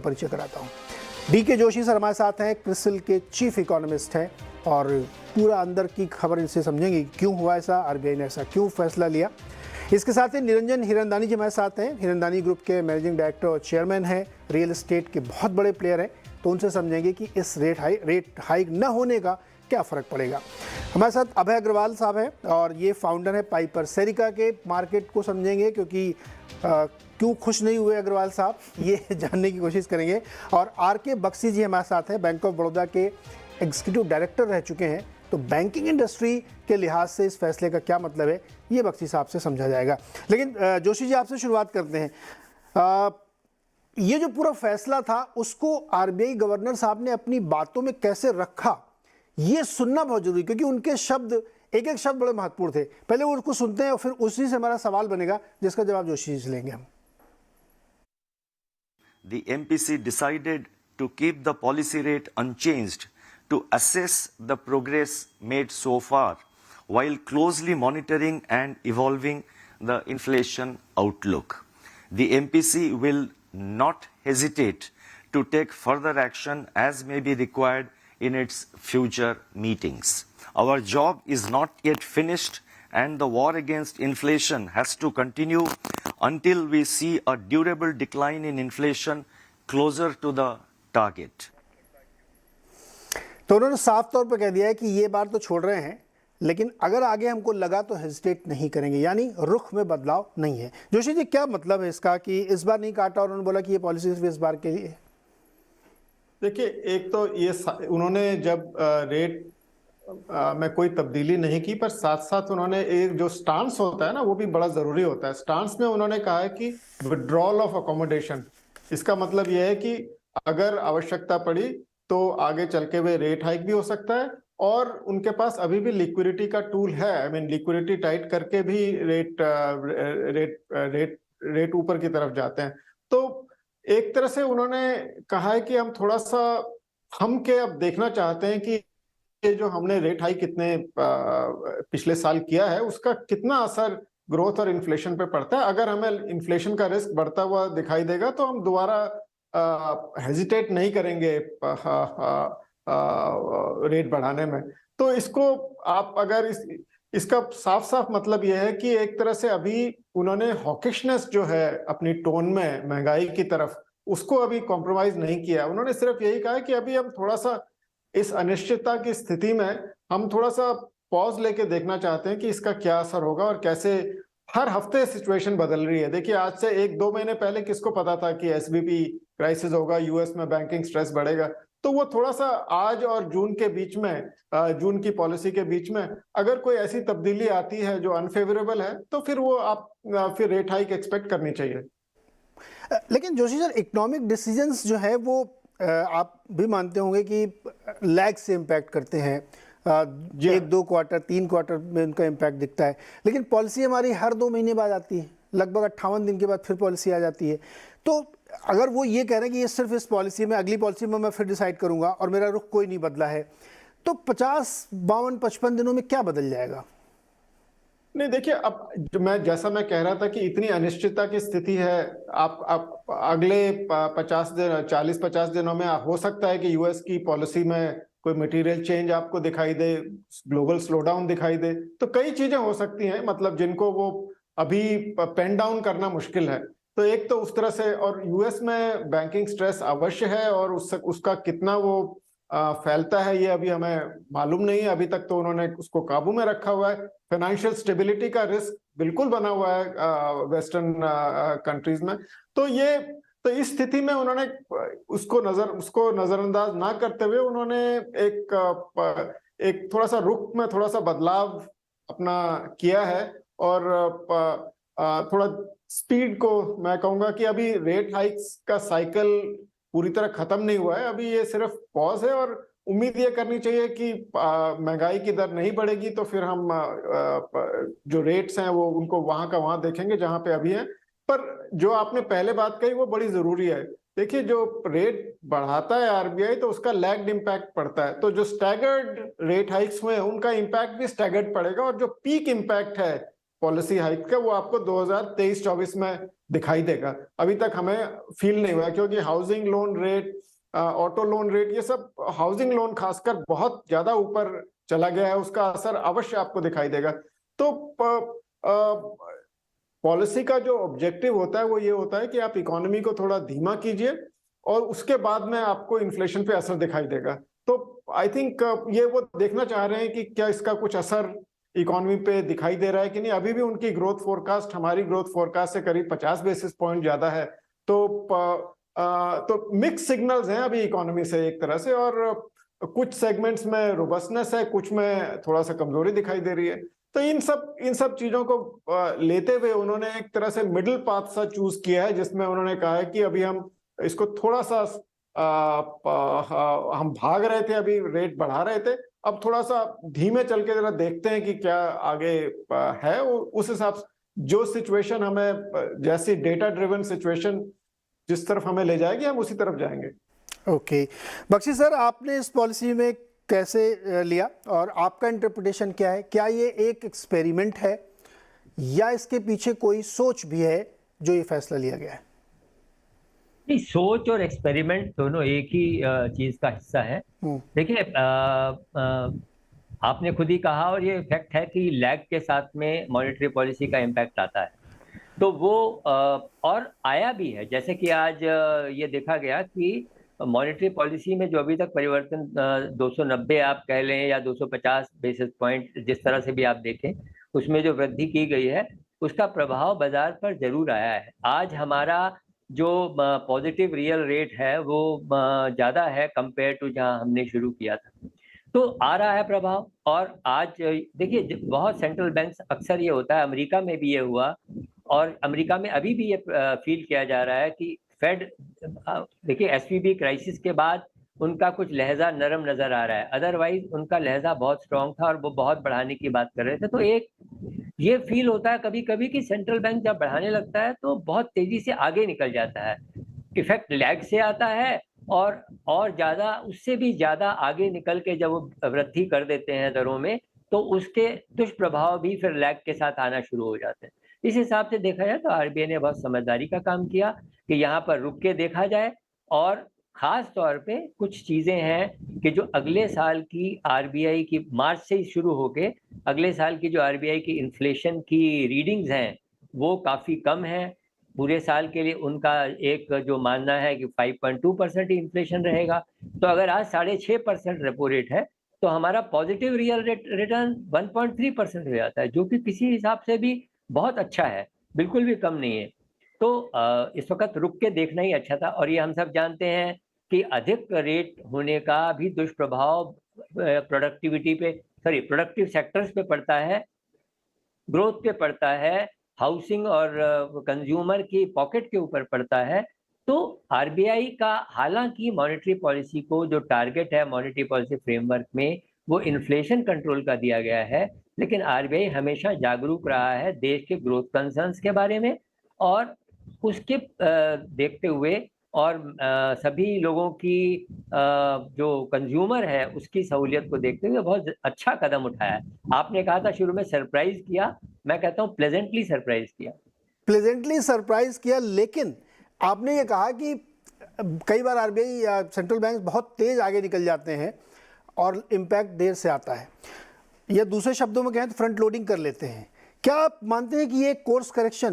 परिचय कराता हूँ। DK जोशी सर हमारे साथ हैं, क्रिसिल के चीफ इकोनॉमिस्ट हैं और पूरा अंदर की खबर इनसे समझेंगे क्यों हुआ ऐसा, RBI ने ऐसा क्यों फैसला लिया। इसके साथ ही निरंजन हिरनदानी जी हमारे साथ हैं, हिरनदानी ग्रुप के मैनेजिंग डायरेक्टर और चेयरमैन हैं, रियल एस्टेट के बहुत बड़े प्लेयर हैं, तो उनसे समझेंगे कि इस रेट हाइक न होने का क्या फ़र्क पड़ेगा। हमारे साथ अभय अग्रवाल साहब हैं और ये फाउंडर है पाइपर सेरिका के। मार्केट को समझेंगे क्योंकि क्यों खुश नहीं हुए अग्रवाल साहब, ये जानने की कोशिश करेंगे। और RK बख्शी जी हमारे साथ हैं, बैंक ऑफ बड़ौदा के एग्जीक्यूटिव डायरेक्टर रह चुके हैं, तो बैंकिंग इंडस्ट्री के लिहाज से इस फैसले का क्या मतलब है ये बख्शी साहब से समझा जाएगा। लेकिन जोशी जी आपसे शुरुआत करते हैं। ये जो पूरा फैसला था उसको RBI गवर्नर साहब ने अपनी बातों में कैसे रखा, ये सुनना बहुत जरूरी, क्योंकि उनके शब्द एक एक शब्द बड़े महत्वपूर्ण थे। पहले वो उसको सुनते हैं और फिर उसी से हमारा सवाल बनेगा जिसका जवाब जोशी जी से लेंगे हम। The MPC decided to keep the policy rate unchanged to assess the progress made so far while closely monitoring and evolving the inflation outlook. The MPC will not hesitate to take further action as may be required in its future meetings. Our job is not yet finished and the war against inflation has to continue until we see a durable decline in inflation closer to the target. तो उन्होंने साफ तौर पर कह दिया है कि ये बात तो छोड़ रहे हैं, लेकिन अगर आगे हमको लगा तो हेजिटेट नहीं करेंगे, यानी रुख में बदलाव नहीं है। जोशी जी क्या मतलब है इसका कि इस बार नहीं काटा और उन्होंने बोला कि ये पॉलिसी सिर्फ इस बार के लिए? देखिए, एक तो ये उन्होंने जब रेट में कोई तब्दीली नहीं की, पर साथ साथ उन्होंने एक जो स्टांस होता है ना, वो भी बड़ा जरूरी होता है। स्टांस में उन्होंने कहा है कि विड्रॉल ऑफ अकोमोडेशन, इसका मतलब यह है कि अगर आवश्यकता पड़ी तो आगे चल के वे रेट हाइक भी हो सकता है, और उनके पास अभी भी लिक्विडिटी का टूल है। आई मीन लिक्विडिटी टाइट करके भी रेट ऊपर की तरफ जाते हैं। तो एक तरह से उन्होंने कहा है कि हम थोड़ा सा हम के अब देखना चाहते हैं कि ये जो हमने रेट हाइक कितने पिछले साल किया है उसका कितना असर ग्रोथ और इन्फ्लेशन पे पड़ता है। अगर हमें इन्फ्लेशन का रिस्क बढ़ता हुआ दिखाई देगा तो हम दोबारा हेजिटेट नहीं करेंगे रेट बढ़ाने में। तो इसको आप अगर इसका साफ साफ मतलब यह है कि एक तरह से अभी उन्होंने हॉकिशनेस जो है अपनी टोन में महंगाई की तरफ, उसको अभी कॉम्प्रोमाइज नहीं किया। उन्होंने सिर्फ यही कहा कि अभी हम थोड़ा सा इस अनिश्चितता की स्थिति में हम थोड़ा सा पॉज लेके देखना चाहते हैं कि इसका क्या असर होगा और कैसे हर हफ्ते सिचुएशन बदल रही है। देखिए, आज से 1-2 महीने पहले किसको पता था कि SVB क्राइसिस होगा, यूएस में बैंकिंग स्ट्रेस बढ़ेगा। तो वो थोड़ा सा आज और जून के बीच में, जून की पॉलिसी के बीच में अगर कोई ऐसी तब्दीली आती है जो अनफेवरेबल है तो फिर वो आप फिर रेट हाइक एक्सपेक्ट करनी चाहिए। लेकिन जोशी सर, इकोनॉमिक डिसीजंस जो है वो आप भी मानते होंगे कि लैग से इम्पैक्ट करते हैं, 1-2 क्वार्टर 3 क्वार्टर में उनका इम्पैक्ट दिखता है, लेकिन पॉलिसी हमारी हर 2 महीने बाद आती है, लगभग 58 दिन के बाद फिर पॉलिसी आ जाती है। तो अगर वो ये कह रहे हैं कि ये सिर्फ इस पॉलिसी में, अगली पॉलिसी में मैं फिर डिसाइड करूंगा और मेरा रुख कोई नहीं बदला है, तो 50, 52, 55 दिनों में क्या बदल जाएगा? नहीं, देखिए, अब जैसा मैं कह रहा था कि इतनी अनिश्चितता की स्थिति है, आप अगले 40-50 दिनों में हो सकता है कि यूएस की पॉलिसी में कोई मटेरियल चेंज आपको दिखाई दे, ग्लोबल स्लोडाउन दिखाई दे, तो कई चीजें हो सकती हैं मतलब जिनको वो अभी पेन डाउन करना मुश्किल है। तो एक तो उस तरह से, और यूएस में बैंकिंग स्ट्रेस अवश्य है और उसका कितना वो फैलता है ये अभी हमें मालूम नहीं है। अभी तक तो उन्होंने उसको काबू में रखा हुआ है। फाइनेंशियल स्टेबिलिटी का रिस्क बिल्कुल बना हुआ है वेस्टर्न कंट्रीज में। तो इस स्थिति में उन्होंने उसको नजरअंदाज ना करते हुए उन्होंने एक थोड़ा सा रुख में थोड़ा सा बदलाव अपना किया है, और थोड़ा स्पीड को मैं कहूंगा कि अभी रेट हाइक्स का साइकिल पूरी तरह खत्म नहीं हुआ है, अभी ये सिर्फ पॉज है, और उम्मीद ये करनी चाहिए कि महंगाई की दर नहीं बढ़ेगी तो फिर हम जो रेट्स हैं वो उनको वहां का वहां देखेंगे जहां पे अभी है। पर जो आपने पहले बात कही वो बड़ी जरूरी है। देखिए, जो रेट बढ़ाता है आरबीआई तो उसका लैग्ड इम्पैक्ट पड़ता है, तो जो स्टैगर्ड रेट हाइक्स हुए हैं उनका इम्पैक्ट भी स्टैगर्ड पड़ेगा, और जो पीक इम्पैक्ट है पॉलिसी हाइक का वो आपको 2023-24 में दिखाई देगा। अभी तक हमें फील नहीं हुआ, क्योंकि housing loan rate, auto loan rate, ये सब हाउसिंग लोन खासकर बहुत ज्यादा ऊपर चला गया है, उसका असर अवश्य आपको दिखाई देगा। तो पॉलिसी का जो ऑब्जेक्टिव होता है वो ये होता है कि आप इकोनॉमी को थोड़ा धीमा कीजिए और उसके बाद में आपको इन्फ्लेशन पे असर दिखाई देगा। तो आई थिंक ये वो देखना चाह रहे हैं कि क्या इसका कुछ असर इकोनॉमी पे दिखाई दे रहा है कि नहीं। अभी भी उनकी ग्रोथ फोरकास्ट हमारी ग्रोथ फोरकास्ट से करीब 50 बेसिस पॉइंट ज्यादा है। तो मिक्स सिग्नल्स हैं अभी इकोनॉमी से एक तरह से, और कुछ सेगमेंट्स में रोबस्टनेस है, कुछ में थोड़ा सा कमजोरी दिखाई दे रही है। तो इन सब चीजों को लेते हुए उन्होंने एक तरह से मिडिल पाथ सा चूज किया है, जिसमें उन्होंने कहा है कि अभी हम इसको थोड़ा सा हम भाग रहे थे, अभी रेट बढ़ा रहे थे, अब थोड़ा सा धीमे चल के जरा देखते हैं कि क्या आगे है। उस हिसाब से जो सिचुएशन हमें, जैसी डेटा ड्रिवन सिचुएशन जिस तरफ हमें ले जाएगी, हम उसी तरफ जाएंगे। ओके बख्शी सर, आपने इस पॉलिसी में कैसे लिया और आपका इंटरप्रिटेशन क्या है? क्या ये एक एक्सपेरिमेंट है या इसके पीछे कोई सोच भी है जो ये फैसला लिया गया है? नहीं, सोच और एक्सपेरिमेंट दोनों एक ही चीज का हिस्सा है। देखिए, आपने खुद ही कहा और ये फैक्ट है कि लैग के साथ में मॉनेटरी पॉलिसी का इम्पैक्ट आता है, तो वो और आया भी है। जैसे कि आज ये देखा गया कि मॉनेटरी पॉलिसी में जो अभी तक परिवर्तन 290 आप कह लें या 250 बेसिस पॉइंट, जिस तरह से भी आप देखें, उसमें जो वृद्धि की गई है उसका प्रभाव बाजार पर जरूर आया है। आज हमारा जो पॉजिटिव रियल रेट है वो ज़्यादा है कंपेयर टू जहां हमने शुरू किया था, तो आ रहा है प्रभाव। और आज देखिए, बहुत सेंट्रल बैंक्स, अक्सर ये होता है, अमेरिका में भी ये हुआ और अमेरिका में अभी भी ये फील किया जा रहा है कि फेड, देखिए एसवीबी क्राइसिस के बाद उनका कुछ लहजा नरम नजर आ रहा है, अदरवाइज उनका लहजा बहुत स्ट्रांग था और वो बहुत बढ़ाने की बात कर रहे थे। तो एक ये फील होता है कभी कभी कि सेंट्रल बैंक जब बढ़ाने लगता है तो बहुत तेजी से आगे निकल जाता है, इफेक्ट लैग से आता है और ज्यादा, उससे भी ज्यादा आगे निकल के जब वो वृद्धि कर देते हैं दरों में, तो उसके दुष्प्रभाव भी फिर लैग के साथ आना शुरू हो जाते हैं। इस हिसाब से देखा जाए तो आरबीआई ने बहुत समझदारी का काम किया कि यहाँ पर रुक के देखा जाए, और खास तौर पे कुछ चीजें हैं कि जो अगले साल की आरबीआई की, मार्च से ही शुरू होके अगले साल की जो आरबीआई की इन्फ्लेशन की रीडिंग्स हैं वो काफी कम है। पूरे साल के लिए उनका एक जो मानना है कि 5.2% ही इन्फ्लेशन रहेगा। तो अगर आज 6.5% रेपो रेट है तो हमारा पॉजिटिव रियल रिटर्न 1.3% हो जाता है, जो कि किसी हिसाब से भी बहुत अच्छा है, बिल्कुल भी कम नहीं है। तो इस वक्त रुक के देखना ही अच्छा था। और ये हम सब जानते हैं कि अधिक रेट होने का भी दुष्प्रभाव प्रोडक्टिव सेक्टर्स पे पड़ता है, ग्रोथ पे पड़ता है, हाउसिंग और कंज्यूमर की पॉकेट के ऊपर पड़ता है। तो आरबीआई का, हालांकि मॉनेटरी पॉलिसी को जो टारगेट है मॉनेटरी पॉलिसी फ्रेमवर्क में वो इन्फ्लेशन कंट्रोल का दिया गया है, लेकिन आरबीआई हमेशा जागरूक रहा है देश के ग्रोथ कंसर्न्स के बारे में, और उसके देखते हुए और सभी लोगों की जो कंज्यूमर है उसकी सहूलियत को देखते हुए बहुत अच्छा कदम उठाया। आपने कहा था शुरू में सरप्राइज किया, मैं कहता हूँ प्लेजेंटली सरप्राइज किया। प्लेजेंटली सरप्राइज किया, लेकिन आपने ये कहा कि कई बार आरबीआई या सेंट्रल बैंक बहुत तेज आगे निकल जाते हैं और इम्पैक्ट देर से आता है, या दूसरे शब्दों में कहें तो फ्रंट लोडिंग कर लेते हैं। क्या आप मानते हैं कि ये कोर्स करेक्शन